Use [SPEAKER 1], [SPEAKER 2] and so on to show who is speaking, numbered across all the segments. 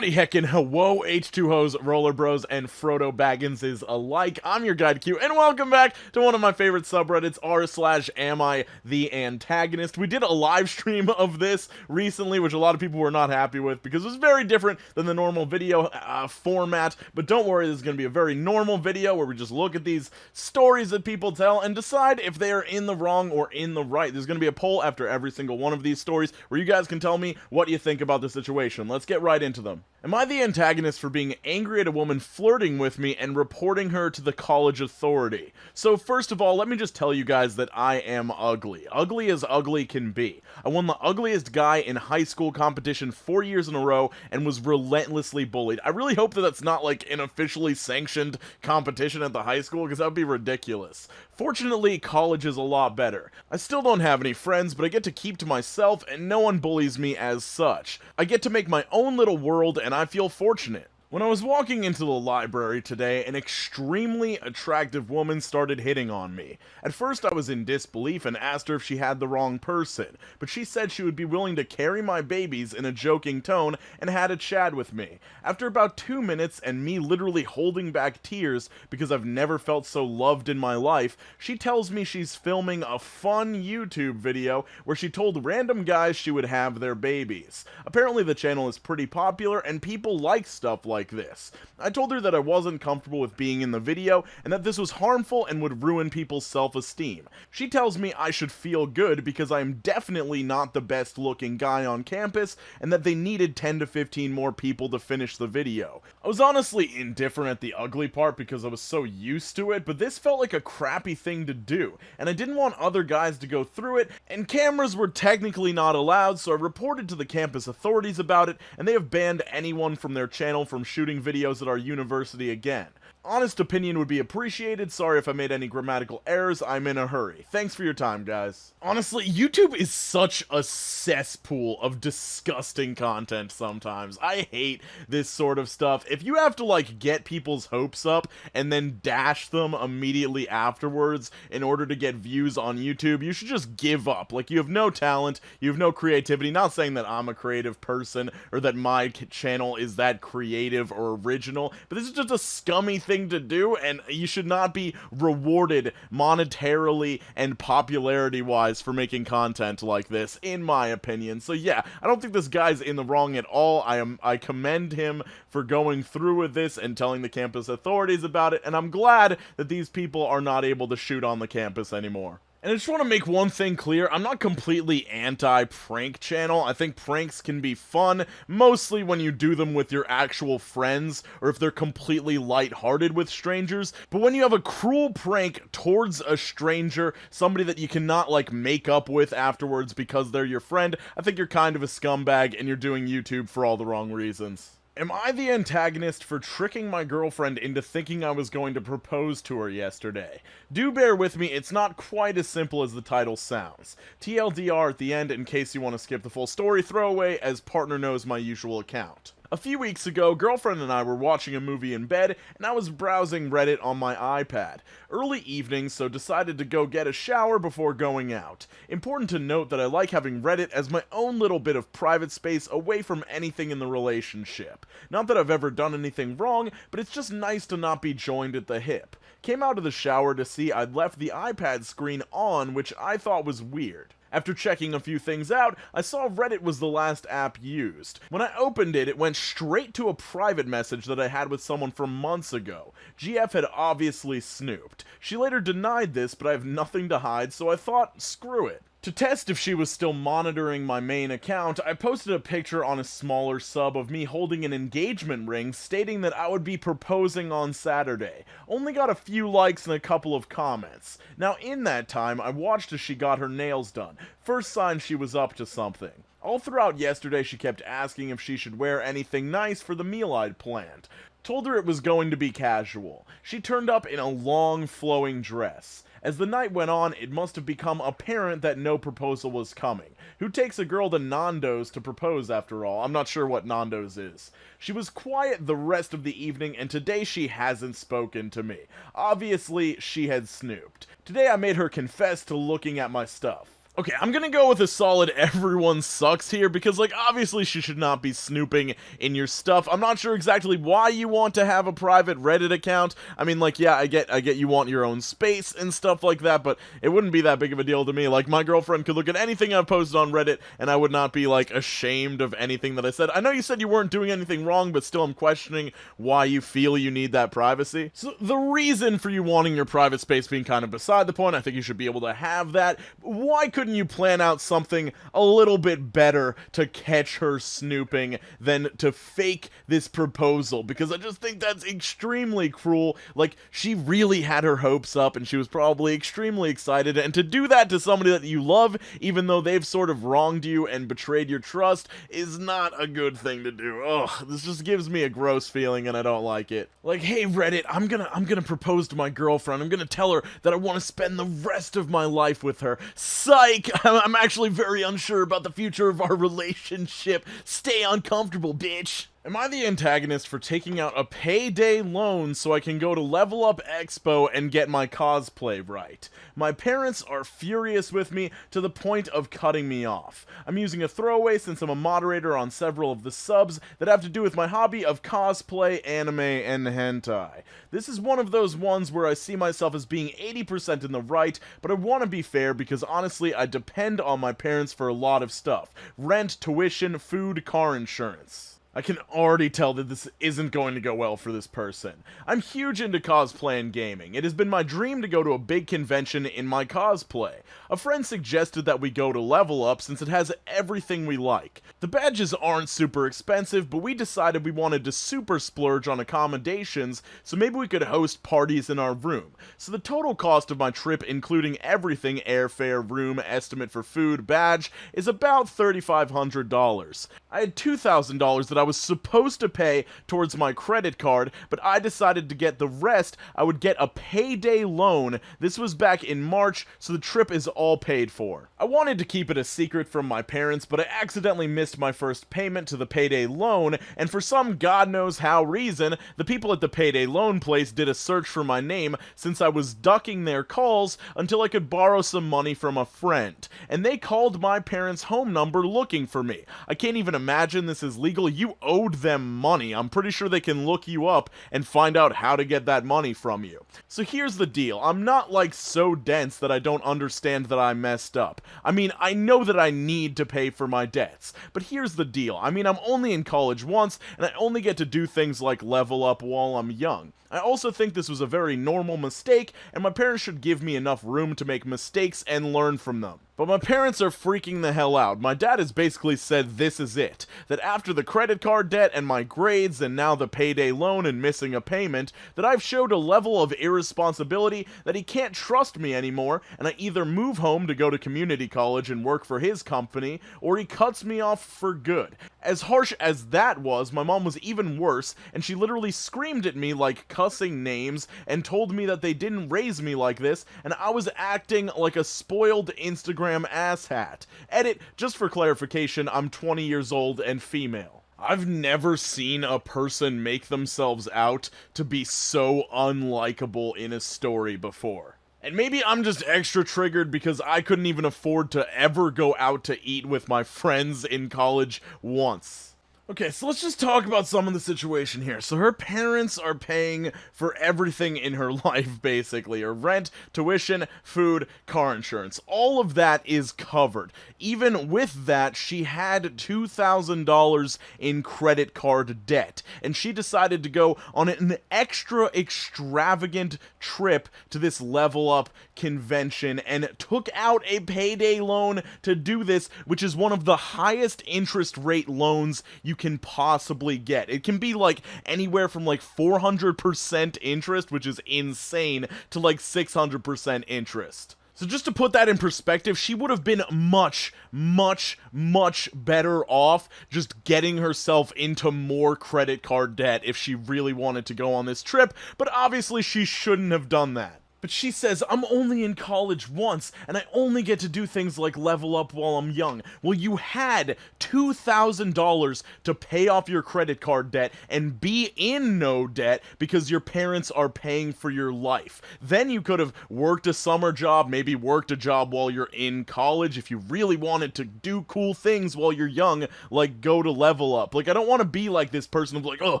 [SPEAKER 1] Howdy heckin' whoa H2Os, Roller Bros, and Frodo Bagginses alike. I'm your guide Q, and welcome back to one of my favorite subreddits, r/AmITheAntagonist. We did a live stream of this recently, which a lot of people were not happy with because it was very different than the normal video format, but don't worry, this is going to be a very normal video where we just look at these stories that people tell and decide if they are in the wrong or in the right. There's going to be a poll after every single one of these stories where you guys can tell me what you think about the situation. Let's get right into them. Am I the antagonist for being angry at a woman flirting with me and reporting her to the college authority? So first of all, let me just tell you guys that I am ugly. Ugly as ugly can be. I won the ugliest guy in high school competition 4 years in a row and was relentlessly bullied. I really hope that that's not like an officially sanctioned competition at the high school, because that would be ridiculous. Fortunately, college is a lot better. I still don't have any friends, but I get to keep to myself and no one bullies me as such. I get to make my own little world and I feel fortunate. When I was walking into the library today, an extremely attractive woman started hitting on me. At first I was in disbelief and asked her if she had the wrong person, but she said she would be willing to carry my babies in a joking tone and had a chat with me. After about 2 minutes and me literally holding back tears because I've never felt so loved in my life, she tells me she's filming a fun YouTube video where she told random guys she would have their babies. Apparently the channel is pretty popular and people like stuff like this. I told her that I wasn't comfortable with being in the video and that this was harmful and would ruin people's self-esteem. She tells me I should feel good because I am definitely not the best looking guy on campus and that they needed 10 to 15 more people to finish the video. I was honestly indifferent at the ugly part because I was so used to it, but this felt like a crappy thing to do and I didn't want other guys to go through it, and cameras were technically not allowed, so I reported to the campus authorities about it and they have banned anyone from their channel from shooting videos at our university again. Honest opinion would be appreciated. Sorry if I made any grammatical errors. I'm in a hurry. Thanks for your time, guys. Honestly, YouTube is such a cesspool of disgusting content sometimes. I hate this sort of stuff. If you have to, like, get people's hopes up and then dash them immediately afterwards in order to get views on YouTube, you should just give up. Like, you have no talent, you have no creativity. Not saying that I'm a creative person or that my channel is that creative or original, but this is just a scummy thing to do, and you should not be rewarded monetarily and popularity wise for making content like this, in my opinion. So yeah, I don't think this guy's in the wrong at all. I commend him for going through with this and telling the campus authorities about it, and I'm glad that these people are not able to shoot on the campus anymore. And I just want to make one thing clear, I'm not completely anti-prank channel. I think pranks can be fun, mostly when you do them with your actual friends, or if they're completely lighthearted with strangers. But when you have a cruel prank towards a stranger, somebody that you cannot, like, make up with afterwards because they're your friend, I think you're kind of a scumbag and you're doing YouTube for all the wrong reasons. Am I the antagonist for tricking my girlfriend into thinking I was going to propose to her yesterday? Do bear with me, it's not quite as simple as the title sounds. TLDR at the end in case you want to skip the full story, throwaway as partner knows my usual account. A few weeks ago, girlfriend and I were watching a movie in bed, and I was browsing Reddit on my iPad. Early evening, so decided to go get a shower before going out. Important to note that I like having Reddit as my own little bit of private space away from anything in the relationship. Not that I've ever done anything wrong, but it's just nice to not be joined at the hip. Came out of the shower to see I'd left the iPad screen on, which I thought was weird. After checking a few things out, I saw Reddit was the last app used. When I opened it, it went straight to a private message that I had with someone from months ago. GF had obviously snooped. She later denied this, but I have nothing to hide, so I thought, screw it. To test if she was still monitoring my main account, I posted a picture on a smaller sub of me holding an engagement ring stating that I would be proposing on Saturday. Only got a few likes and a couple of comments. Now in that time, I watched as she got her nails done. First sign she was up to something. All throughout yesterday she kept asking if she should wear anything nice for the meal I'd planned. Told her it was going to be casual. She turned up in a long flowing dress. As the night went on, it must have become apparent that no proposal was coming. Who takes a girl to Nando's to propose after all? I'm not sure what Nando's is. She was quiet the rest of the evening, and today she hasn't spoken to me. Obviously, she had snooped. Today I made her confess to looking at my stuff. Okay, I'm gonna go with a solid everyone sucks here, because, like, obviously she should not be snooping in your stuff. I'm not sure exactly why you want to have a private Reddit account. I mean, like, yeah, I get you want your own space and stuff like that, but it wouldn't be that big of a deal to me. Like, my girlfriend could look at anything I've posted on Reddit, and I would not be, like, ashamed of anything that I said. I know you said you weren't doing anything wrong, but still I'm questioning why you feel you need that privacy. So, the reason for you wanting your private space being kind of beside the point, I think you should be able to have that. Why couldn't you plan out something a little bit better to catch her snooping than to fake this proposal? Because I just think that's extremely cruel. Like, she really had her hopes up and she was probably extremely excited, and to do that to somebody that you love, even though they've sort of wronged you and betrayed your trust, is not a good thing to do. Ugh, this just gives me a gross feeling and I don't like it. Like, hey Reddit, I'm gonna propose to my girlfriend. I'm gonna tell her that I want to spend the rest of my life with her. Psych! I'm actually very unsure about the future of our relationship. Stay uncomfortable, bitch. Am I the antagonist for taking out a payday loan so I can go to Level Up Expo and get my cosplay right? My parents are furious with me to the point of cutting me off. I'm using a throwaway since I'm a moderator on several of the subs that have to do with my hobby of cosplay, anime, and hentai. This is one of those ones where I see myself as being 80% in the right, but I want to be fair because honestly I depend on my parents for a lot of stuff. Rent, tuition, food, car insurance. I can already tell that this isn't going to go well for this person. I'm huge into cosplay and gaming. It has been my dream to go to a big convention in my cosplay. A friend suggested that we go to Level Up since it has everything we like. The badges aren't super expensive, but we decided we wanted to super splurge on accommodations, so maybe we could host parties in our room. So the total cost of my trip, including everything, airfare, room, estimate for food, badge, is about $3,500. I had $2,000 that I was supposed to pay towards my credit card, but I decided to get the rest. I would get a payday loan. This was back in March, so the trip is all paid for. I wanted to keep it a secret from my parents, but I accidentally missed my first payment to the payday loan, and for some god knows how reason, the people at the payday loan place did a search for my name since I was ducking their calls until I could borrow some money from a friend, and they called my parents' home number looking for me. I can't even imagine this is legal. You owed them money. I'm pretty sure they can look you up and find out how to get that money from you. So here's the deal. I'm not like so dense that I don't understand that I messed up. I mean, I know that I need to pay for my debts, but here's the deal. I mean, I'm only in college once, and I only get to do things like level up while I'm young. I also think this was a very normal mistake, and my parents should give me enough room to make mistakes and learn from them. But my parents are freaking the hell out. My dad has basically said this is it. That after the credit card debt and my grades and now the payday loan and missing a payment, that I've showed a level of irresponsibility that he can't trust me anymore, and I either move home to go to community college and work for his company, or he cuts me off for good. As harsh as that was, my mom was even worse, and she literally screamed at me like cussing names and told me that they didn't raise me like this, and I was acting like a spoiled Instagram asshat. Edit, just for clarification, I'm 20 years old and female. I've never seen a person make themselves out to be so unlikable in a story before. And maybe I'm just extra triggered because I couldn't even afford to ever go out to eat with my friends in college once. Okay, so let's just talk about some of the situation here. So her parents are paying for everything in her life, basically. Her rent, tuition, food, car insurance. All of that is covered. Even with that, she had $2,000 in credit card debt. And she decided to go on an extra extravagant trip to this Level Up convention and took out a payday loan to do this, which is one of the highest interest rate loans you can possibly get. It can be like anywhere from like 400% interest, which is insane, to like 600% interest. So just to put that in perspective, she would have been much, much, much better off just getting herself into more credit card debt if she really wanted to go on this trip, but obviously she shouldn't have done that. But she says, I'm only in college once, and I only get to do things like level up while I'm young. Well, you had $2,000 to pay off your credit card debt and be in no debt because your parents are paying for your life. Then you could have worked a summer job, maybe worked a job while you're in college if you really wanted to do cool things while you're young, like go to level up. Like, I don't want to be like this person of like, oh,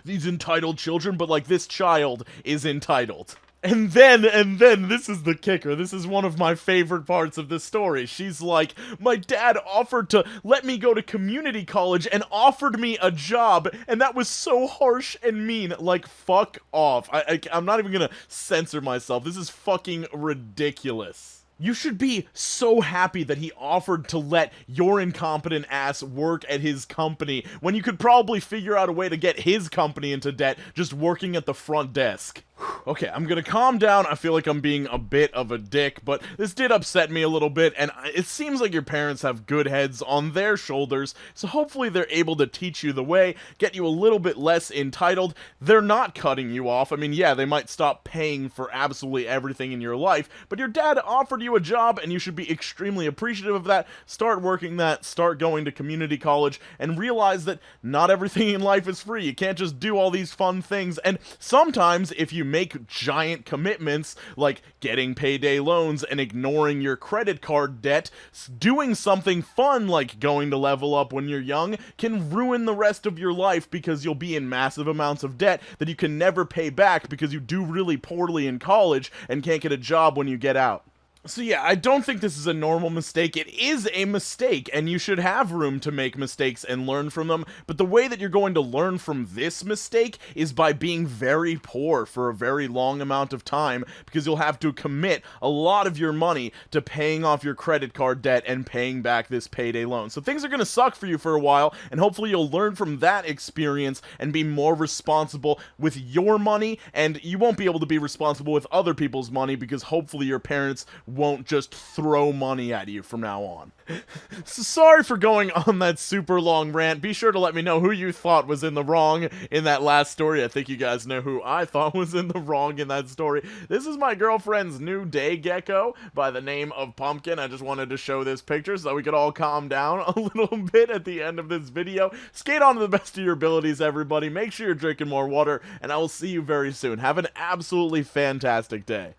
[SPEAKER 1] these entitled children, but like this child is entitled. And then, this is the kicker. This is one of my favorite parts of this story. She's like, my dad offered to let me go to community college and offered me a job, and that was so harsh and mean. Like, fuck off. I'm not even gonna censor myself. This is fucking ridiculous. You should be so happy that he offered to let your incompetent ass work at his company when you could probably figure out a way to get his company into debt just working at the front desk. Okay, I'm gonna calm down. I feel like I'm being a bit of a dick, but this did upset me a little bit, and it seems like your parents have good heads on their shoulders, so hopefully they're able to teach you the way, get you a little bit less entitled. They're not cutting you off. I mean, yeah, they might stop paying for absolutely everything in your life, but your dad offered you a job, and you should be extremely appreciative of that. Start working that, start going to community college, and realize that not everything in life is free. You can't just do all these fun things, and sometimes if you make giant commitments like getting payday loans and ignoring your credit card debt, doing something fun like going to level up when you're young can ruin the rest of your life because you'll be in massive amounts of debt that you can never pay back because you do really poorly in college and can't get a job when you get out. So yeah, I don't think this is a normal mistake. It is a mistake, and you should have room to make mistakes and learn from them, but the way that you're going to learn from this mistake is by being very poor for a very long amount of time, because you'll have to commit a lot of your money to paying off your credit card debt and paying back this payday loan. So things are going to suck for you for a while, and hopefully you'll learn from that experience and be more responsible with your money, and you won't be able to be responsible with other people's money because hopefully your parents won't just throw money at you from now on. So sorry for going on that super long rant. Be sure to let me know who you thought was in the wrong in that last story. I think you guys know who I thought was in the wrong in that story. This is my girlfriend's new day gecko by the name of Pumpkin. I just wanted to show this picture so that we could all calm down a little bit at the end of this video. Skate on to the best of your abilities, everybody. Make sure you're drinking more water, and I will see you very soon. Have an absolutely fantastic day.